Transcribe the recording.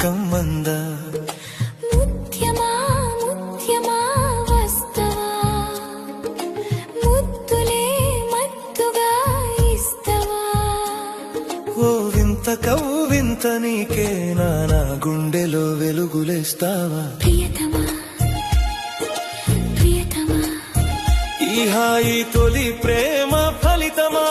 కమ్మందా ముత్యమా ముత్యమా వస్తవా ముద్దులే మత్తుగా ఇస్తవా ఓ వింత కవ్వింత నీకే నా గుండెలో వెలుగులేస్తావా ప్రియతమా ప్రియతమా ఈ హాయి తొలి ప్రేమ ఫలితమా